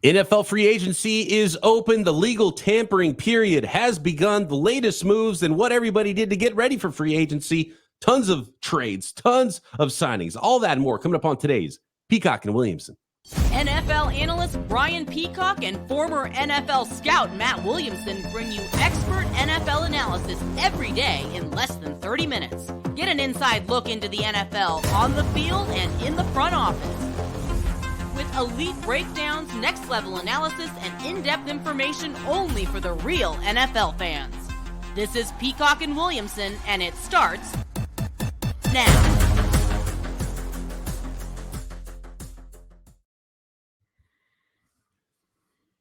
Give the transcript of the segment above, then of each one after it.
NFL free agency is open. The legal tampering period has begun. The latest moves and what everybody did to get ready for free agency. Tons of trades, tons of signings, all that and more coming up on today's Peacock and Williamson. NFL analyst Brian Peacock and former NFL scout Matt Williamson bring you expert NFL analysis every day in less than 30 minutes. Get an inside look into the NFL on the field and in the front office. With elite breakdowns, next-level analysis, and in-depth information only for the real NFL fans. This is Peacock and Williamson, and it starts now.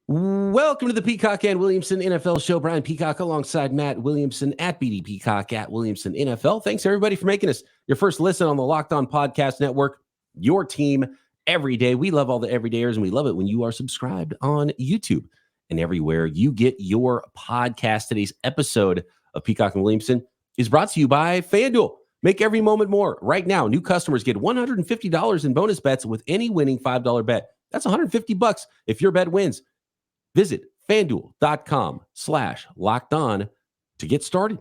Welcome to the Peacock and Williamson NFL Show. Brian Peacock alongside Matt Williamson at BD Peacock at Williamson NFL. Thanks, everybody, for making us your first listen on the Locked On Podcast Network, your team every day. We love all the everydayers, and we love it when you are subscribed on YouTube and everywhere you get your podcast. Today's episode of Peacock and Williamson is brought to you by FanDuel. Make every moment more. Right now, new customers get $150 in bonus bets with any winning $5 bet. That's $150 if your bet wins. Visit FanDuel.com/lockedon to get started.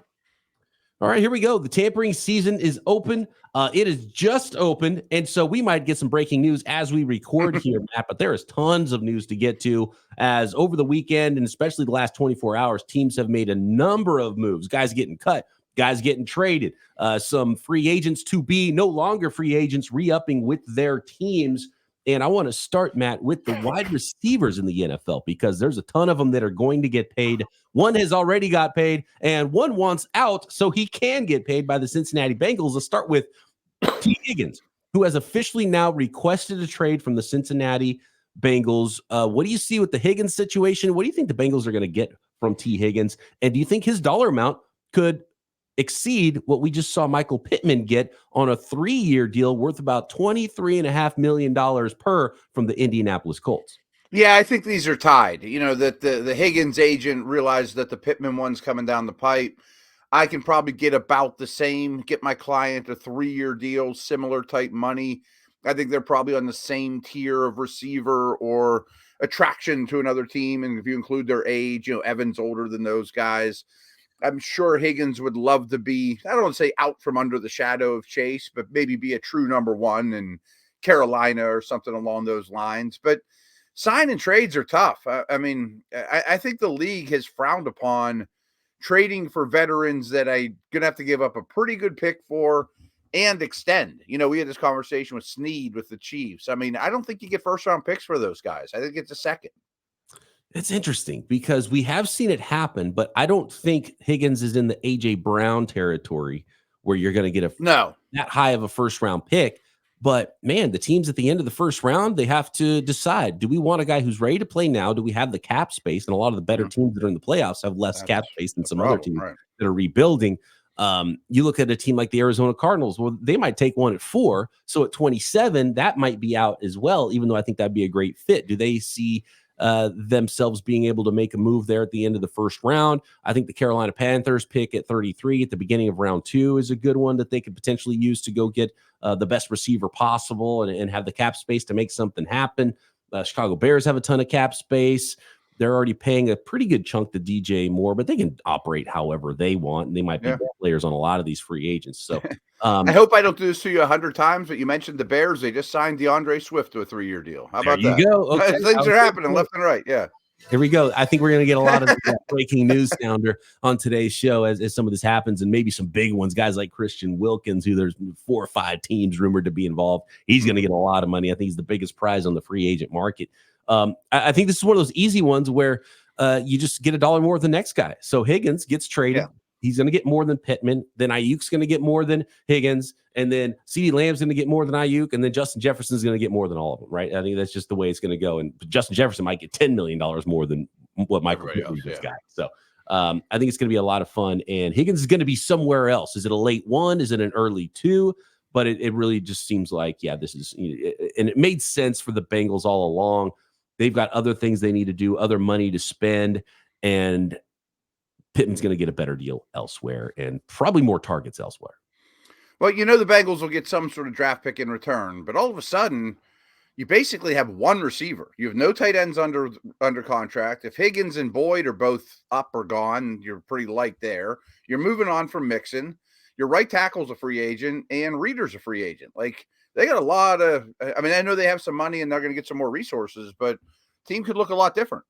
All right, here we go. The tampering season is open. It is just opened, and so we might get some breaking news as we record here, Matt, but there is tons of news to get to as over the weekend, and especially the last 24 hours, teams have made a number of moves. Guys getting cut, guys getting traded, some free agents to be no longer free agents re-upping with their teams. And I want to start, Matt, with the wide receivers in the NFL because there's a ton of them that are going to get paid. One has already got paid, and one wants out so he can get paid by the Cincinnati Bengals. Let's start with T. Higgins, who has officially now requested a trade from the Cincinnati Bengals. What do you see with the Higgins situation? What do you think the Bengals are going to get from T. Higgins? And do you think his dollar amount could exceed what we just saw Michael Pittman get on a 3-year deal worth about $23.5 million per from the Indianapolis Colts? Yeah, I think these are tied. You know, that the Higgins agent realized that the Pittman one's coming down the pipe. I can probably get about the same, get my client a 3-year deal, similar type money. I think they're probably on the same tier of receiver or attraction to another team. And if you include their age, you know, Evans older than those guys. I'm sure Higgins would love to be, I don't want to say out from under the shadow of Chase, but maybe be a true number one in Carolina or something along those lines. But sign and trades are tough. I think the league has frowned upon trading for veterans that I'm going to have to give up a pretty good pick for and extend. You know, we had this conversation with Snead with the Chiefs. I mean, I don't think you get first-round picks for those guys. I think it's a second. It's interesting because we have seen it happen, but I don't think Higgins is in the A.J. Brown territory where you're going to get that high of a first-round pick. But, man, the teams at the end of the first round, they have to decide, do we want a guy who's ready to play now? Do we have the cap space? And a lot of the better teams that are in the playoffs have less cap space than some other teams that are rebuilding. You look at a team like the Arizona Cardinals. Well, they might take one at 4. So at 27, that might be out as well, even though I think that'd be a great fit. Do they see themselves being able to make a move there at the end of the first round? I think the Carolina Panthers pick at 33 at the beginning of round 2 is a good one that they could potentially use to go get the best receiver possible and have the cap space to make something happen. Chicago Bears have a ton of cap space. They're already paying a pretty good chunk to DJ Moore, but they can operate however they want, and they might be players on a lot of these free agents. So I hope I don't do this to you 100 times, but you mentioned the Bears. They just signed DeAndre Swift to a 3-year deal. How about that? You go. Okay. Things are happening left and right. Yeah. Here we go. I think we're going to get a lot of breaking news sounder on today's show as some of this happens, and maybe some big ones. Guys like Christian Wilkins, who there's 4 or 5 teams rumored to be involved. He's going to get a lot of money. I think he's the biggest prize on the free agent market. I think this is one of those easy ones where you just get $1 more than the next guy. So Higgins gets traded. Yeah. He's going to get more than Pittman. Then Ayuk's going to get more than Higgins. And then CeeDee Lamb's going to get more than Ayuk. And then Justin Jefferson's going to get more than all of them, right? I think that's just the way it's going to go. And Justin Jefferson might get $10 million more than what Michael Pittman just got. So I think it's going to be a lot of fun. And Higgins is going to be somewhere else. Is it a late 1? Is it an early 2? But it really just seems like, this is, and it made sense for the Bengals all along. They've got other things they need to do, other money to spend, and Pittman's going to get a better deal elsewhere and probably more targets elsewhere. Well, the Bengals will get some sort of draft pick in return, but all of a sudden, you basically have one receiver. You have no tight ends under contract. If Higgins and Boyd are both up or gone, you're pretty light there. You're moving on from Mixon. Your right tackle's a free agent, and Reader's a free agent. Like, they got a lot of – I mean, I know they have some money and they're going to get some more resources, but team could look a lot different.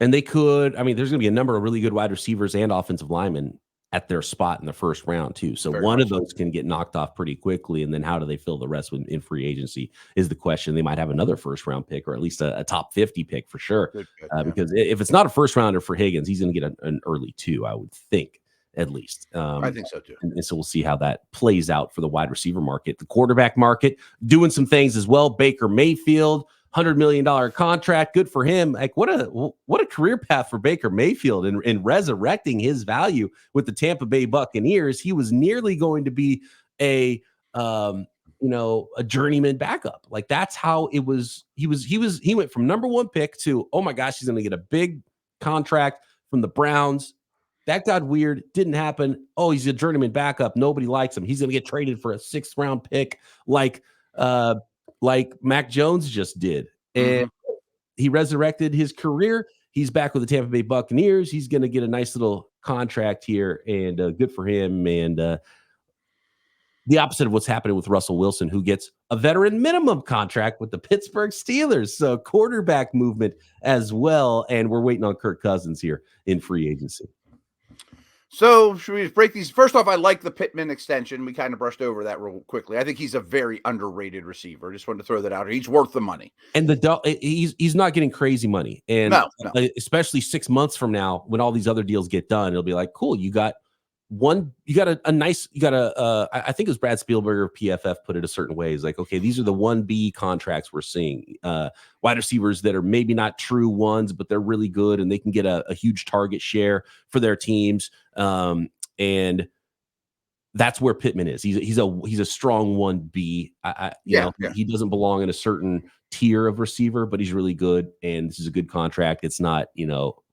And they could – I mean, there's going to be a number of really good wide receivers and offensive linemen at their spot in the first round too. So one of those can get knocked off pretty quickly. And then how do they fill the rest in free agency is the question. They might have another first round pick, or at least a top 50 pick for sure. Because if it's not a first rounder for Higgins, he's going to get an early 2, I would think, at least. I think so too. And so we'll see how that plays out for the wide receiver market. The quarterback market doing some things as well. Baker Mayfield, $100 million contract. Good for him. Like, what a career path for Baker Mayfield in resurrecting his value with the Tampa Bay Buccaneers. He was nearly going to be a journeyman backup. Like, that's how it was. He went from number 1 pick to, oh my gosh, he's going to get a big contract from the Browns. That got weird. Didn't happen. Oh, he's a journeyman backup. Nobody likes him. He's going to get traded for a 6th round pick. Like Mac Jones just did. And he resurrected his career. He's back with the Tampa Bay Buccaneers. He's going to get a nice little contract here, and good for him. And the opposite of what's happening with Russell Wilson, who gets a veteran minimum contract with the Pittsburgh Steelers. So quarterback movement as well. And we're waiting on Kirk Cousins here in free agency. So should we just break these? First off, I like the Pittman extension. We kind of brushed over that real quickly. I think he's a very underrated receiver. Just wanted to throw that out here. He's worth the money. And he's not getting crazy money. And no. Especially 6 months from now, when all these other deals get done, it'll be like, cool, I think it was Brad Spielberg of PFF put it a certain way. It's like, okay, these are the 1B contracts we're seeing. Wide receivers that are maybe not true ones, but they're really good and they can get a huge target share for their teams. And that's where Pittman is. He's a strong 1B. He doesn't belong in a certain tier of receiver, but he's really good. And this is a good contract. It's not,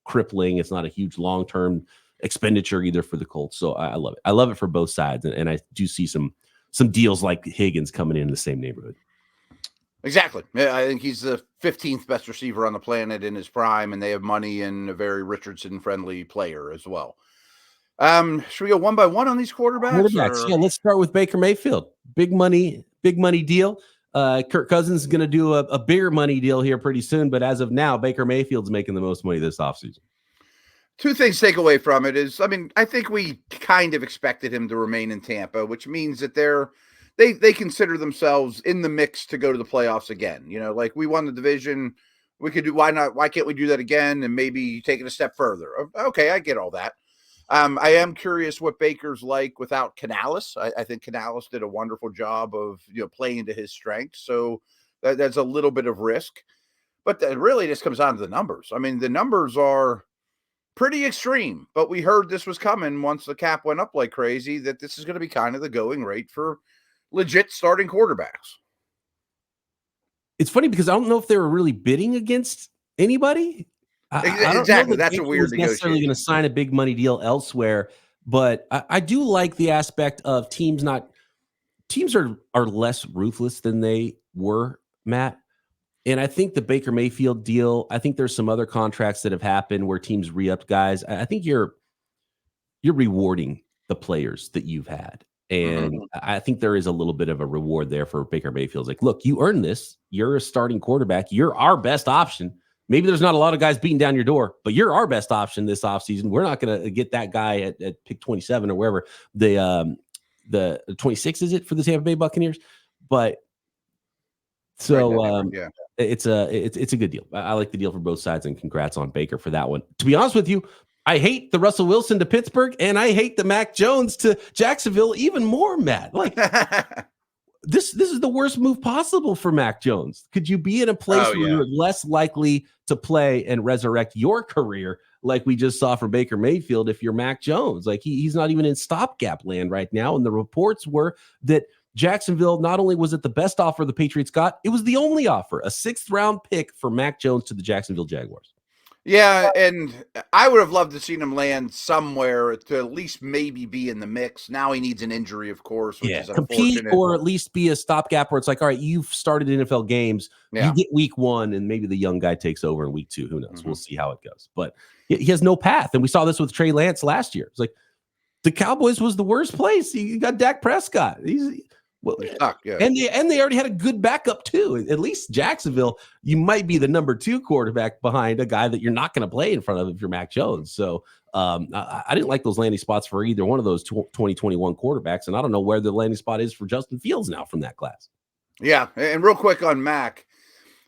crippling. It's not a huge long-term expenditure either for the Colts. So I love it. I love it for both sides. And I do see some deals like Higgins coming in the same neighborhood. Exactly. Yeah, I think he's the 15th best receiver on the planet in his prime, and they have money and a very Richardson-friendly player as well. Should we go one by one on these quarterbacks? Yeah, let's start with Baker Mayfield. Big money deal. Kirk Cousins is going to do a bigger money deal here pretty soon, but as of now, Baker Mayfield's making the most money this offseason. 2 things to take away from it is, I think we kind of expected him to remain in Tampa, which means that they consider themselves in the mix to go to the playoffs again. Like, we won the division. We could do, why not? Why can't we do that again? And maybe take it a step further. Okay, I get all that. I am curious what Baker's like without Canales. I think Canales did a wonderful job of playing to his strengths. So that's a little bit of risk. But that really just comes down to the numbers. The numbers are pretty extreme, but we heard this was coming once the cap went up like crazy, that this is going to be kind of the going rate for legit starting quarterbacks. It's funny because I don't know if they were really bidding against anybody. Exactly. That's a weird negotiation. Necessarily going to sign a big money deal elsewhere, but I do like the aspect of teams are less ruthless than they were, Matt. And I think the Baker Mayfield deal, I think there's some other contracts that have happened where teams re-upped guys. I think you're rewarding the players that you've had. And I think there is a little bit of a reward there for Baker Mayfield. It's like, look, you earned this. You're a starting quarterback. You're our best option. Maybe there's not a lot of guys beating down your door, but you're our best option this offseason. We're not going to get that guy at pick 27 or wherever. The 26 is it for the Tampa Bay Buccaneers? But so it's a good deal. I like the deal for both sides, and congrats on Baker for that one. To be honest with you, I hate the Russell Wilson to Pittsburgh, and I hate the Mac Jones to Jacksonville even more, Matt. Like this is the worst move possible for Mac Jones. Could you be in a place where you're less likely to play and resurrect your career like we just saw for Baker Mayfield if you're Mac Jones? Like he's not even in stopgap land right now, and the reports were that Jacksonville, not only was it the best offer the Patriots got, it was the only offer, a 6th round pick for Mac Jones to the Jacksonville Jaguars. Yeah, and I would have loved to seen him land somewhere to at least maybe be in the mix. Now he needs an injury, of course, which is compete unfortunate. or at least be a stopgap where it's like, all right, you've started NFL games, you get week 1, and maybe the young guy takes over in week 2. Who knows? We'll see how it goes. But he has no path, and we saw this with Trey Lance last year. It's like the Cowboys was the worst place. You got Dak Prescott. And they already had a good backup too. At least Jacksonville, you might be the number 2 quarterback behind a guy that you're not going to play in front of if you're Mac Jones. So I didn't like those landing spots for either one of those 2021 quarterbacks, and I don't know where the landing spot is for Justin Fields now from that class. Yeah, and real quick on Mac,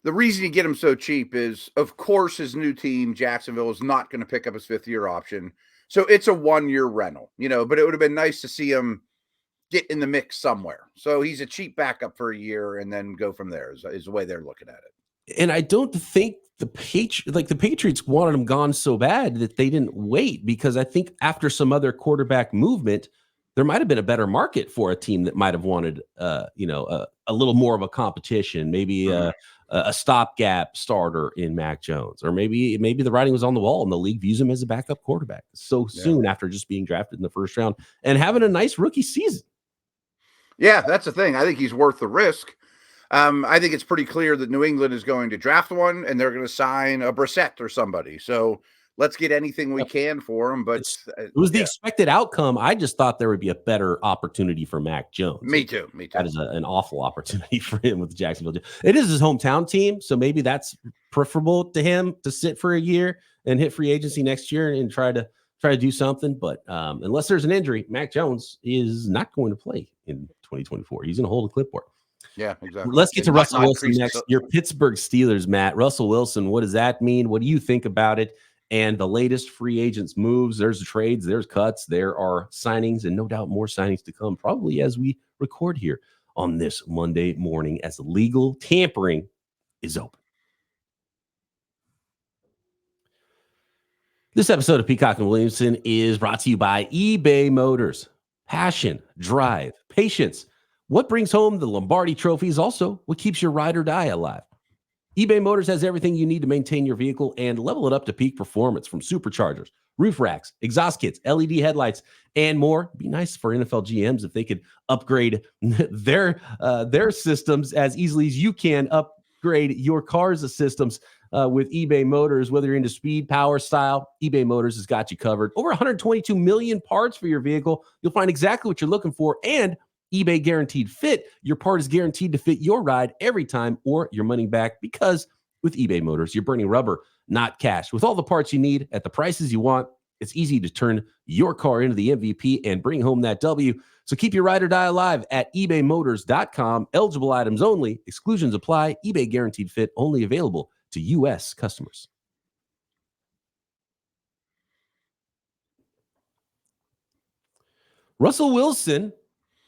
the reason you get him so cheap is, of course, his new team, Jacksonville, is not going to pick up his 5th-year option. So it's a 1-year rental, but it would have been nice to see him get in the mix somewhere. So he's a cheap backup for a year and then go from there is the way they're looking at it. And I don't think the Patriots wanted him gone so bad that they didn't wait, because I think after some other quarterback movement, there might have been a better market for a team that might have wanted, a little more of a competition, maybe a stopgap starter in Mac Jones, or maybe the writing was on the wall and the league views him as a backup quarterback soon after just being drafted in the 1st round and having a nice rookie season. Yeah, that's the thing. I think he's worth the risk. I think it's pretty clear that New England is going to draft one, and they're going to sign a Brissett or somebody. So let's get anything we can for him. But it was the expected outcome. I just thought there would be a better opportunity for Mac Jones. Me too. That is an awful opportunity for him with Jacksonville. It is his hometown team, so maybe that's preferable to him to sit for a year and hit free agency next year and try to do something. But unless there's an injury, Mac Jones is not going to play in 2024. He's going to hold a clipboard. Yeah, exactly. Let's get to Russell Wilson next. Your Pittsburgh Steelers, Matt. Russell Wilson, what does that mean? What do you think about it? And the latest free agents moves, there's trades, there's cuts, there are signings, and no doubt more signings to come, probably as we record here on this Monday morning as legal tampering is open. This episode of Peacock and Williamson is brought to you by eBay Motors. Passion, drive, patience. What brings home the Lombardi Trophy is also what keeps your ride or die alive. eBay Motors has everything you need to maintain your vehicle and level it up to peak performance, from superchargers, roof racks, exhaust kits, LED headlights, and more. It'd be nice for NFL GMs if they could upgrade their systems as easily as you can upgrade your car's systems with eBay Motors. Whether you're into speed, power, style, eBay Motors has got you covered. Over 122 million parts for your vehicle. You'll find exactly what you're looking for, and eBay Guaranteed Fit. Your part is guaranteed to fit your ride every time, or your money back, because with eBay Motors, you're burning rubber, not cash. With all the parts you need at the prices you want, it's easy to turn your car into the MVP and bring home that W. So keep your ride or die alive at ebaymotors.com. Eligible items only. Exclusions apply. eBay Guaranteed Fit only available to U.S. customers. Russell Wilson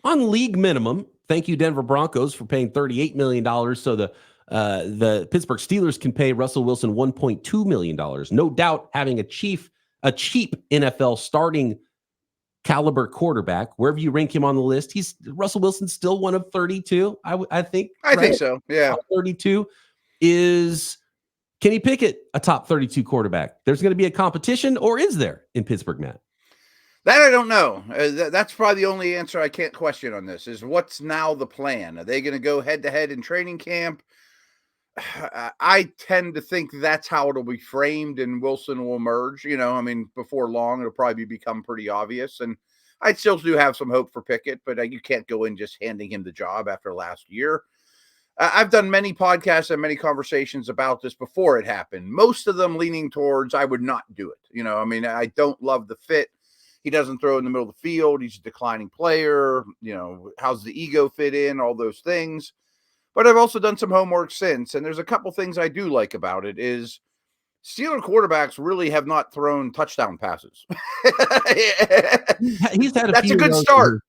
on league minimum. Thank you, Denver Broncos, for paying $38 million so the Pittsburgh Steelers can pay Russell Wilson $1.2 million. No doubt having a cheap NFL starting caliber quarterback, wherever you rank him on the list, Russell Wilson's still one of 32. I think. I think so. Yeah. Top 32 is Kenny Pickett, a top 32 quarterback. There's going to be a competition, or is there in Pittsburgh, Matt? That I don't know. That's probably the only answer I can't question on this is, what's now the plan? Are they going to go head-to-head in training camp? I tend to think that's how it'll be framed, and Wilson will emerge. Before long, it'll probably become pretty obvious. And I still do have some hope for Pickett, but you can't go in just handing him the job after last year. I've done many podcasts and many conversations about this before it happened. Most of them leaning towards I would not do it. I don't love the fit. He doesn't throw in the middle of the field. He's a declining player. How's the ego fit in? All those things. But I've also done some homework since, and there's a couple things I do like about it. Is Steeler quarterbacks really have not thrown touchdown passes. He's had That's a good start.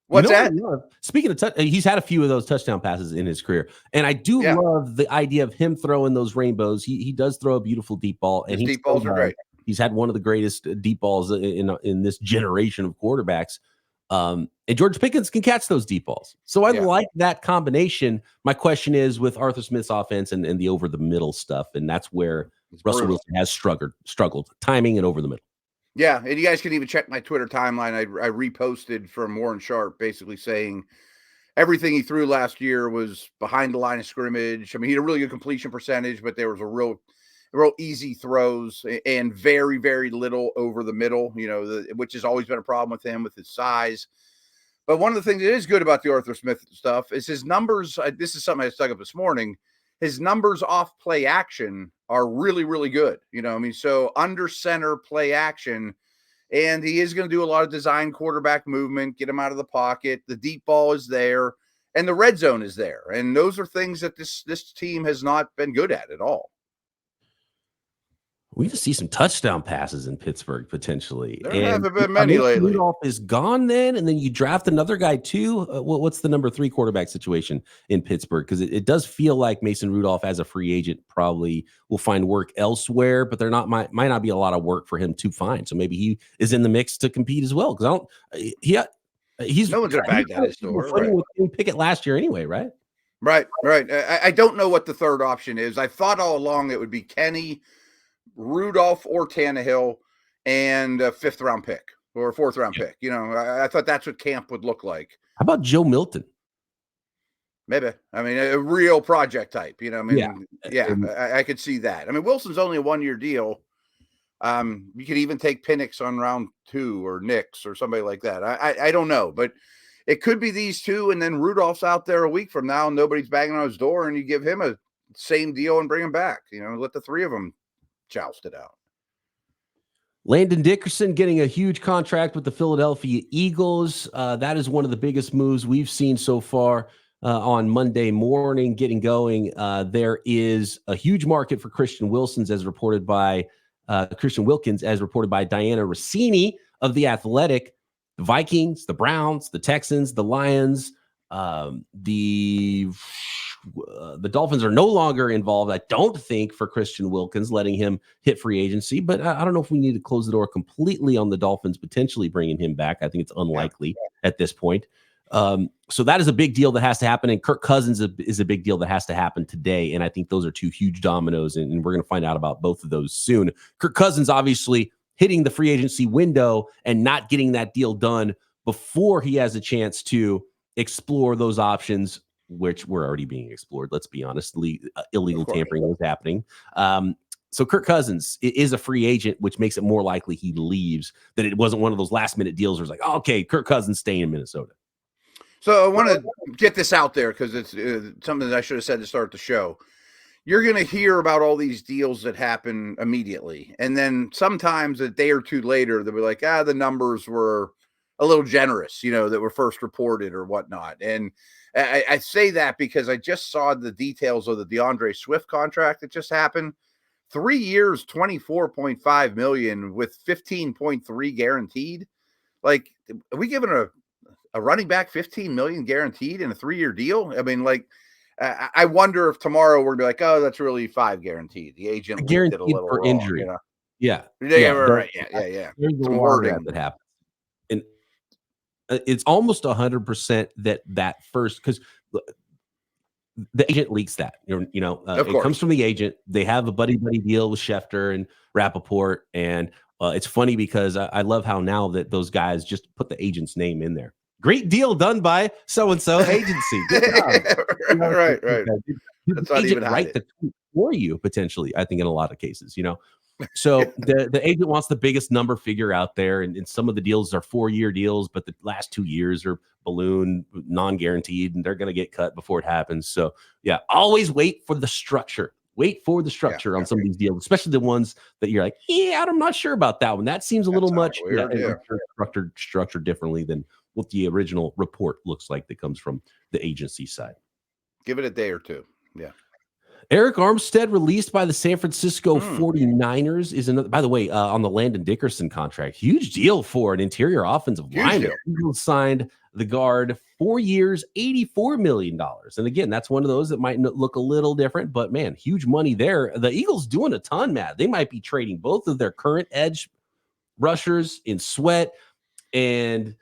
What's that? Speaking of he's had a few of those touchdown passes in his career, and I do love the idea of him throwing those rainbows. He does throw a beautiful deep ball, and his deep balls are great. He's had one of the greatest deep balls in this generation of quarterbacks. And George Pickens can catch those deep balls. So I like that combination. My question is with Arthur Smith's offense and the over the middle stuff. And that's where Russell Wilson has struggled timing and over the middle. Yeah, and you guys can even check my Twitter timeline. I reposted from Warren Sharp basically saying everything he threw last year was behind the line of scrimmage. I mean, he had a really good completion percentage, but there was a real easy throws and very, very little over the middle, which has always been a problem with him with his size. But one of the things that is good about the Arthur Smith stuff is his numbers. This is something I stuck up this morning. His numbers off play action are really, really good. So under center play action, and he is going to do a lot of design quarterback movement, get him out of the pocket. The deep ball is there, and the red zone is there. And those are things that this team has not been good at all. We just see some touchdown passes in Pittsburgh potentially. There haven't been many lately. Rudolph is gone then, and then you draft another guy too. What's the number 3 quarterback situation in Pittsburgh? Because it does feel like Mason Rudolph as a free agent probably will find work elsewhere, but there might not be a lot of work for him to find. So maybe he is in the mix to compete as well. Because he's no one's gonna bag that his door. Right. With Pickett last year anyway, right? Right. I don't know what the third option is. I thought all along it would be Kenny, Rudolph, or Tannehill, and a 5th round pick or a 4th round pick. I thought that's what camp would look like. How about Joe Milton? Maybe. I mean, a real project type. Yeah. I could see that. I mean, Wilson's only a 1-year deal. You could even take Penix on round 2 or Nix or somebody like that. I don't know, but it could be these two, and then Rudolph's out there a week from now, and nobody's banging on his door, and you give him a same deal and bring him back. Let the 3 of them joust it out. Landon Dickerson getting a huge contract with the Philadelphia Eagles. That is one of the biggest moves we've seen so far on Monday morning getting going. There is a huge market for Christian Wilkins as reported by Diana Rossini of The Athletic. The Vikings, the Browns, the Texans, the Lions, the Dolphins are no longer involved, I don't think, for Christian Wilkins, letting him hit free agency. But I don't know if we need to close the door completely on the Dolphins potentially bringing him back. I think it's unlikely at this point. So that is a big deal that has to happen. And Kirk Cousins is a big deal that has to happen today. And I think those are 2 huge dominoes. And we're going to find out about both of those soon. Kirk Cousins, obviously, hitting the free agency window and not getting that deal done before he has a chance to explore those options, which were already being explored. Let's be honest, illegal tampering was happening. So Kirk Cousins is a free agent, which makes it more likely he leaves, that it wasn't one of those last minute deals where it's like, oh, okay, Kirk Cousins staying in Minnesota. So I want to get this out there because it's something that I should have said to start the show. You're going to hear about all these deals that happen immediately. And then sometimes a day or two later, they'll be like, the numbers were a little generous, that were first reported or whatnot. And I say that because I just saw the details of the Deandre Swift contract that just happened. 3 years, $24.5 million with 15.3 guaranteed. Like, are we giving a running back $15 million guaranteed in a 3-year deal? I mean, like, I wonder if tomorrow we're gonna be like, oh, that's really 5 guaranteed. The agent guaranteed it a little for wrong, injury. Yeah. Right. Yeah. There's some wording that happens, and it's almost 100% that first, because the agent leaks that. It comes from the agent. They have a buddy deal with Schefter and Rappaport, and it's funny because I love how now that those guys just put the agent's name in there. Great deal done by so-and-so agency. Good job. Right. That's not even write the tweet for you, potentially, I think, in a lot of cases, So the agent wants the biggest number figure out there. And some of the deals are 4-year deals, but the last 2 years are balloon, non-guaranteed, and they're going to get cut before it happens. So, always wait for the structure. Wait for the structure on some of these deals, especially the ones that you're like, I'm not sure about that one. That seems a little much weird. Structured differently than what the original report looks like that comes from the agency side. Give it a day or two. Yeah. Arik Armstead released by the San Francisco 49ers is another, by the way, on the Landon Dickerson contract. Huge deal for an interior offensive lineman. Eagles signed the guard 4 years, $84 million. And again, that's one of those that might look a little different, but man, huge money there. The Eagles doing a ton, Matt. They might be trading both of their current edge rushers in Sweat and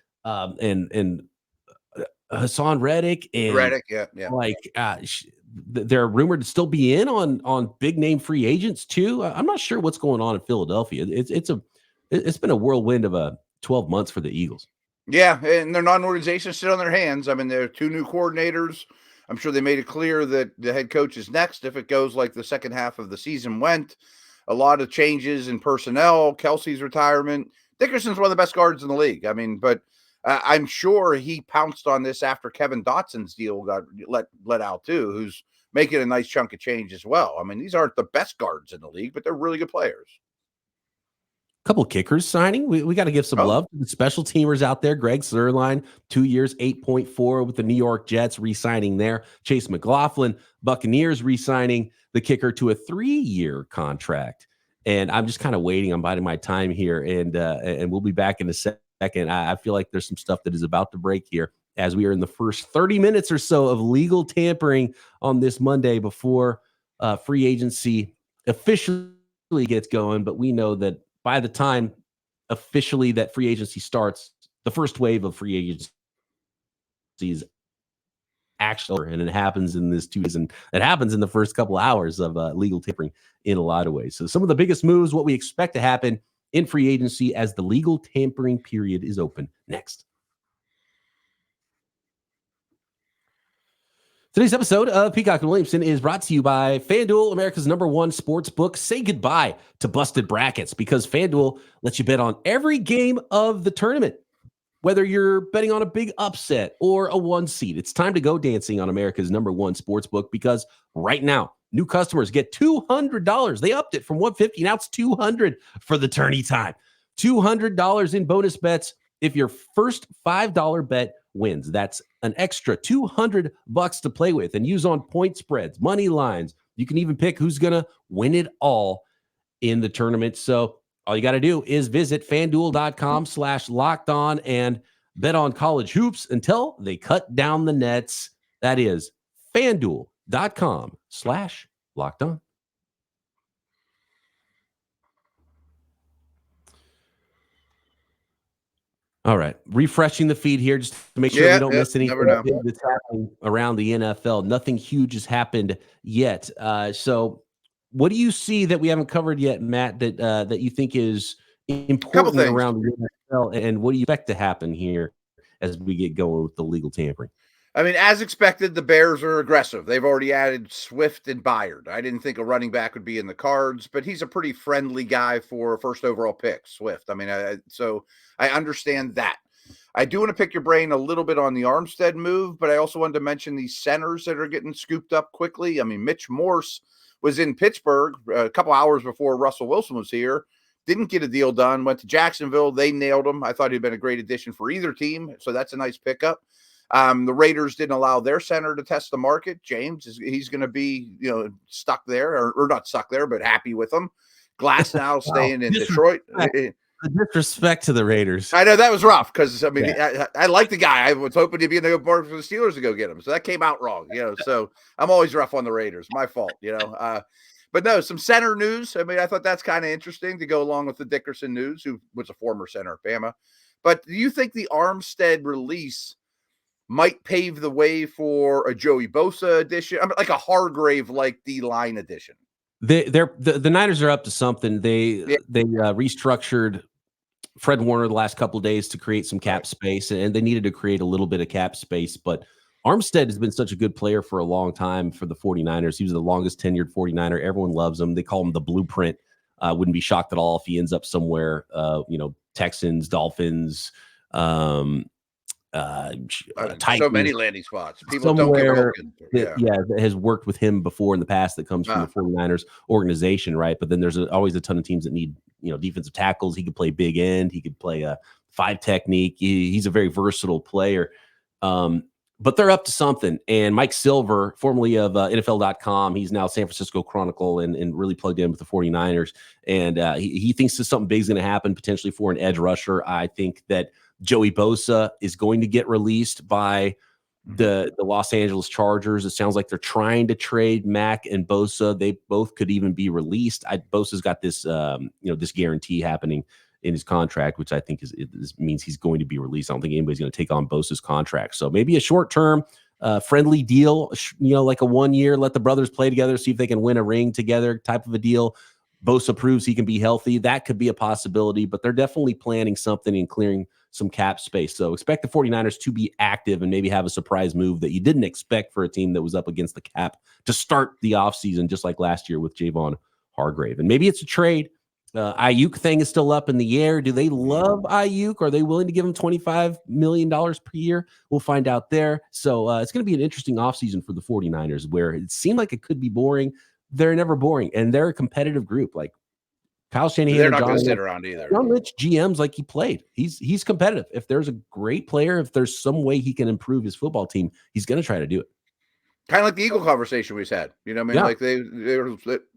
Hassan Reddick and Reddick, yeah. Like they're rumored to still be in on big name free agents too. I'm not sure what's going on in Philadelphia. It's been a whirlwind of 12 months for the Eagles. Yeah, and they're not an organization sit on their hands. I mean, there are 2 new coordinators. I'm sure they made it clear that the head coach is next if it goes like the second half of the season went. A lot of changes in personnel, Kelsey's retirement. Dickerson's one of the best guards in the league. I mean, but I'm sure he pounced on this after Kevin Dotson's deal got let out too, who's making a nice chunk of change as well. I mean, these aren't the best guards in the league, but they're really good players. Couple kickers signing. We got to give some love to the special teamers out there. Greg Zuerlein, 2 years, 8.4 with the New York Jets, re-signing there. Chase McLaughlin, Buccaneers, re-signing the kicker to a 3-year contract. And I'm just kind of waiting. I'm biding my time here, and we'll be back in a second. I feel like there's some stuff that is about to break here as we are in the first 30 minutes or so of legal tampering on this Monday before free agency officially gets going. But we know that by the time officially that free agency starts, the first wave of free agency is actually over, and it happens in this 2 days, and it happens in the first couple hours of legal tampering in a lot of ways. So some of the biggest moves, what we expect to happen in free agency as the legal tampering period is open next. Today's episode of Peacock Williamson is brought to you by FanDuel, America's #1 sports book. Say goodbye to busted brackets because FanDuel lets you bet on every game of the tournament. Whether you're betting on a big upset or a 1 seed, it's time to go dancing on America's #1 sports book because right now, new customers get $200. They upped it from $150. Now it's $200 for the tourney time. $200 in bonus bets if your first $5 bet wins. That's an extra $200 to play with and use on point spreads, money lines. You can even pick who's going to win it all in the tournament. So all you got to do is visit FanDuel.com/lockedon and bet on college hoops until they cut down the nets. That is FanDuel.com/lockedon. All right. Refreshing the feed here just to make sure we don't miss anything that's happening around the NFL. Nothing huge has happened yet. So what do you see that we haven't covered yet, Matt, that you think is important around the NFL, and what do you expect to happen here as we get going with the legal tampering? I mean, as expected, the Bears are aggressive. They've already added Swift and Byard. I didn't think a running back would be in the cards, but he's a pretty friendly guy for a first overall pick, Swift. I mean, so I understand that. I do want to pick your brain a little bit on the Armstead move, but I also wanted to mention these centers that are getting scooped up quickly. I mean, Mitch Morse was in Pittsburgh a couple hours before Russell Wilson was here. Didn't get a deal done. Went to Jacksonville. They nailed him. I thought he'd been a great addition for either team, so that's a nice pickup. The Raiders didn't allow their center to test the market. James, he's going to be, stuck there, or not stuck there, but happy with them. Glass now staying in Detroit. Disrespect to the Raiders. I know that was rough because, I mean, I like the guy. I was hoping he'd be in the board for the Steelers to go get him. So that came out wrong, So I'm always rough on the Raiders. My fault, But no, some center news. I mean, I thought that's kind of interesting to go along with the Dickerson news, who was a former center at Bama. But do you think the Armstead release might pave the way for a Joey Bosa edition? I mean, like a Hargrave-like D-line edition. The Niners are up to something. They restructured Fred Warner the last couple of days to create some cap space, and they needed to create a little bit of cap space. But Armstead has been such a good player for a long time for the 49ers. He was the longest tenured 49er. Everyone loves him. They call him the blueprint. Wouldn't be shocked at all if he ends up somewhere, Texans, Dolphins, Titans, so many landing spots. People don't give Wilkins. That has worked with him before in the past that comes from the 49ers organization, right? But then there's always a ton of teams that need, defensive tackles. He could play big end. He could play a 5 technique. He's a very versatile player. But they're up to something. And Mike Silver, formerly of NFL.com, he's now San Francisco Chronicle and really plugged in with the 49ers. And he thinks that something big is going to happen potentially for an edge rusher. I think that Joey Bosa is going to get released by the Los Angeles Chargers. It sounds like they're trying to trade Mack and Bosa. They both could even be released. Bosa's got this, this guarantee happening in his contract, which I think means he's going to be released. I don't think anybody's going to take on Bosa's contract. So maybe a short-term friendly deal, like a 1 year, let the brothers play together, see if they can win a ring together type of a deal. Bosa proves he can be healthy. That could be a possibility, but they're definitely planning something and clearing some cap space. So expect the 49ers to be active and maybe have a surprise move that you didn't expect for a team that was up against the cap to start the offseason, just like last year with Javon Hargrave. And maybe it's a trade. Ayuk thing is still up in the air. Do they love Ayuk? Are they willing to give him $25 million per year? We'll find out there. So it's going to be an interesting offseason for the 49ers where it seemed like it could be boring. They're never boring, and they're a competitive group. Like Kyle Shanahan, they're not going to sit around either. John Lynch GMs like he played. He's competitive. If there's a great player, if there's some way he can improve his football team, he's going to try to do it. Kind of like the Eagle conversation we had. You know what I mean? Yeah. Like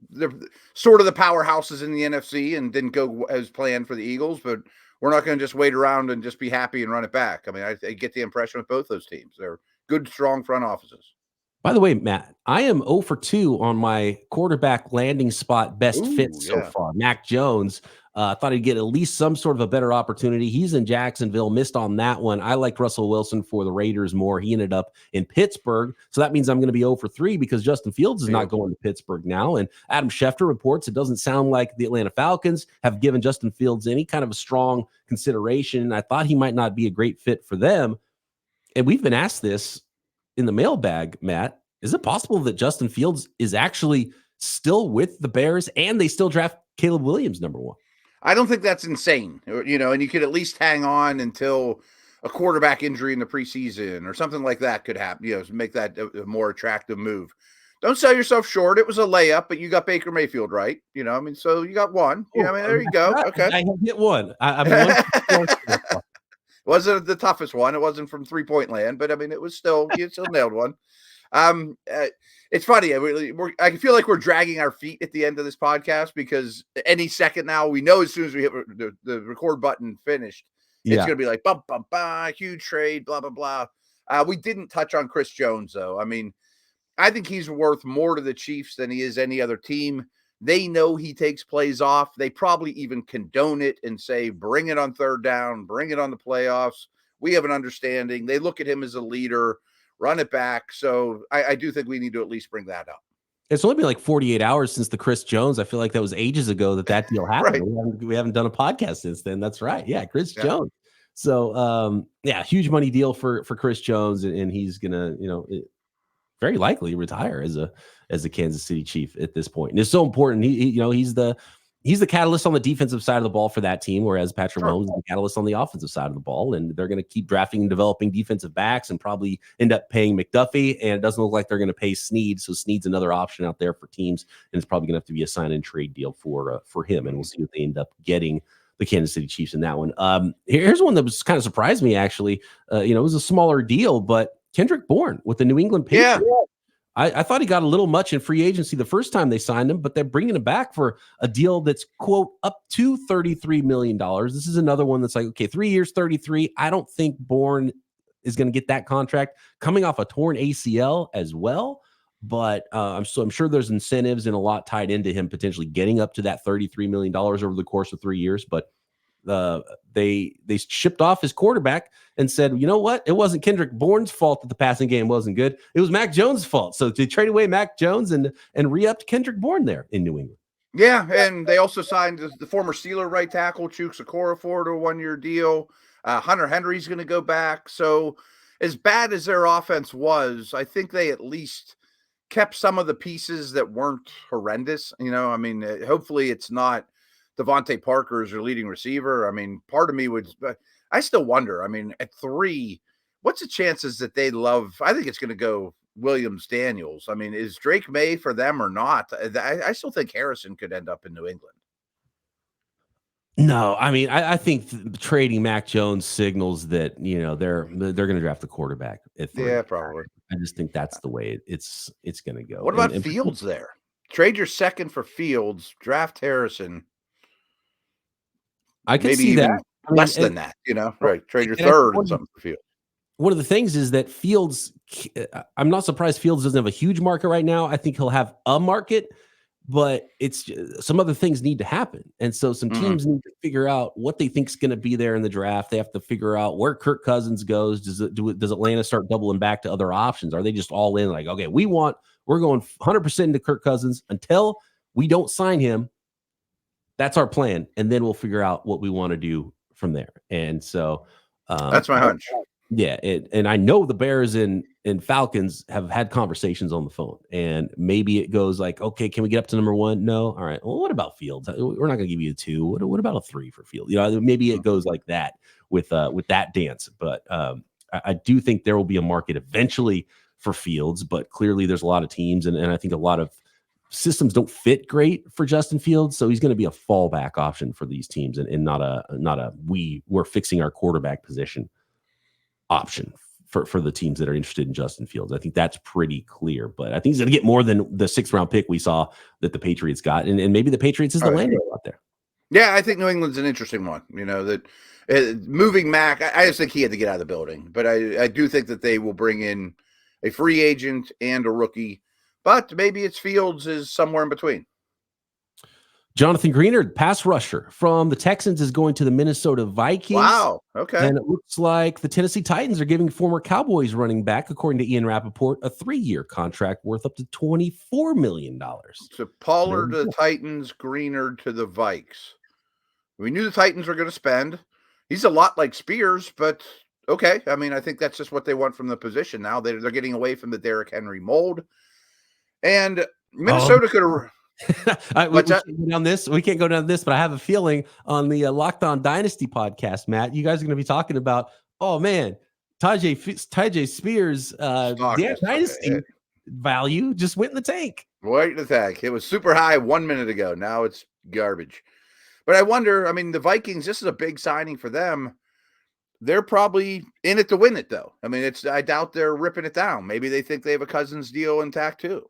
they're sort of the powerhouses in the NFC and didn't go as planned for the Eagles, but we're not going to just wait around and just be happy and run it back. I mean, I get the impression with both those teams. They're good, strong front offices. By the way, Matt, I am 0 for 2 on my quarterback landing spot best fit so far. Mac Jones, thought he'd get at least some sort of a better opportunity. He's in Jacksonville, missed on that one. I liked Russell Wilson for the Raiders more. He ended up in Pittsburgh. So that means I'm going to be 0 for 3 because Justin Fields is not going to Pittsburgh now. And Adam Schefter reports it doesn't sound like the Atlanta Falcons have given Justin Fields any kind of a strong consideration. I thought he might not be a great fit for them. And we've been asked this in the mailbag, Matt. Is it possible that Justin Fields is actually still with the Bears and they still draft Caleb Williams number 1? I don't think that's insane, and you could at least hang on until a quarterback injury in the preseason or something like that could happen, make that a more attractive move. Don't sell yourself short. It was a layup, but you got Baker Mayfield, right? So you got one. There you go. Okay. I hit one. One. Wasn't the toughest one. It wasn't from 3-point land, but it was still, you still nailed one. It's funny. I feel like we're dragging our feet at the end of this podcast because any second now, we know as soon as we hit the record button finished, it's going to be like, bum, bum, bum, huge trade, blah, blah, blah. We didn't touch on Chris Jones, though. I think he's worth more to the Chiefs than he is any other team. They know he takes plays off. They probably even condone it and say, bring it on third down, bring it on the playoffs. We have an understanding. They look at him as a leader, run it back. So I do think we need to at least bring that up. It's only been like 48 hours since the Chris Jones. I feel like that was ages ago that deal happened. Right. We haven't done a podcast since then. That's right. Yeah, Chris Jones. So, huge money deal for Chris Jones, and he's gonna, very likely retire as a Kansas City Chief at this point. And it's so important. He's the catalyst on the defensive side of the ball for that team, whereas Patrick Mahomes is the catalyst on the offensive side of the ball. And they're going to keep drafting and developing defensive backs and probably end up paying McDuffie. And it doesn't look like they're going to pay Snead. So Snead's another option out there for teams. And it's probably going to have to be a sign and trade deal for him. And we'll see what they end up getting, the Kansas City Chiefs, in that one. Here's one that was kind of surprised me, actually. It was a smaller deal, but Kendrick Bourne with the New England Patriots. Yeah. I thought he got a little much in free agency the first time they signed him, but they're bringing him back for a deal that's, quote, up to $33 million. This is another one that's like, okay, 3 years, 33. I don't think Bourne is going to get that contract, coming off a torn ACL as well. But I'm sure there's incentives and a lot tied into him potentially getting up to that $33 million over the course of 3 years. But they shipped off his quarterback and said, you know what? It wasn't Kendrick Bourne's fault that the passing game wasn't good. It was Mac Jones' fault. So they trade away Mac Jones and re-upped Kendrick Bourne there in New England. Yeah, and they also signed the former Steeler right tackle, Chuks Okorafor, to a 1-year deal. Hunter Henry's going to go back. So as bad as their offense was, I think they at least kept some of the pieces that weren't horrendous. Hopefully it's not Devontae Parker is your leading receiver. Part of me would, I still wonder. At 3, what's the chances that they love? I think it's going to go Williams Daniels. Is Drake May for them or not? I still think Harrison could end up in New England. No, I think trading Mac Jones signals that they're going to draft the quarterback. Probably. I just think that's the way it's going to go. What about Fields there? Trade your second for Fields, draft Harrison. I can see that. Less than that, right? Trade your third and something for Fields. One of the things is that Fields, I'm not surprised Fields doesn't have a huge market right now. I think he'll have a market, but it's some other things need to happen. And so some teams need to figure out what they think is going to be there in the draft. They have to figure out where Kirk Cousins goes. Does Atlanta start doubling back to other options? Are they just all in like, okay, we're going 100% into Kirk Cousins until we don't sign him. That's our plan. And then we'll figure out what we want to do from there. And so that's my hunch. Yeah, and I know the Bears and Falcons have had conversations on the phone, and maybe it goes like, okay, can we get up to number 1? No, all right. Well, what about Fields? We're not going to give you a 2. What about a 3 for Fields? Maybe it goes like that with that dance. But I do think there will be a market eventually for Fields, but clearly there's a lot of teams, and I think a lot of systems don't fit great for Justin Fields, so he's going to be a fallback option for these teams, and not a we're fixing our quarterback position option for the teams that are interested in Justin Fields. I think that's pretty clear, but I think he's going to get more than the 6th round pick we saw that the Patriots got. And maybe the Patriots is the landing out there. Yeah. I think New England's an interesting one, that moving Mac, I just think he had to get out of the building, but I do think that they will bring in a free agent and a rookie, but maybe it's Fields is somewhere in between. Johnathan Greenard, pass rusher from the Texans, is going to the Minnesota Vikings. Wow. Okay. And it looks like the Tennessee Titans are giving former Cowboys running back, according to Ian Rappaport, a 3-year contract worth up to $24 million. So Pollard to the Titans, Greenard to the Vikes. We knew the Titans were going to spend. He's a lot like Spears, but okay. I mean, I think that's just what they want from the position now. They're getting away from the Derrick Henry mold. And Minnesota could have... we can't go down this, but I have a feeling on the Locked On Dynasty podcast, Matt, you guys are going to be talking about, oh man, Tyjae Spears dynasty value just went in the tank. Right in the tank. It was super high 1 minute ago. Now it's garbage. But I wonder, I mean, the Vikings, this is a big signing for them. They're probably in it to win it, though. I mean, I doubt they're ripping it down. Maybe they think they have a Cousins deal intact too.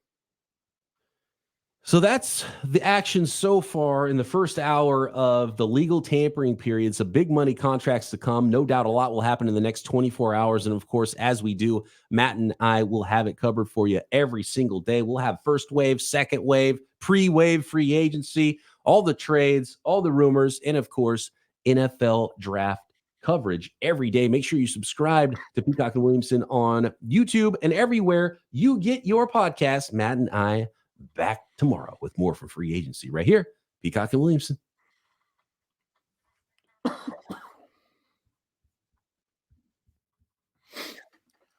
So that's the action so far in the first hour of the legal tampering period. Some big money contracts to come. No doubt a lot will happen in the next 24 hours. And of course, as we do, Matt and I will have it covered for you every single day. We'll have first wave, second wave, pre-wave, free agency, all the trades, all the rumors, and of course, NFL draft coverage every day. Make sure you subscribe to Peacock and Williamson on YouTube and everywhere you get your podcast. Matt and I back tomorrow with more for free agency right here, Peacock and Williamson.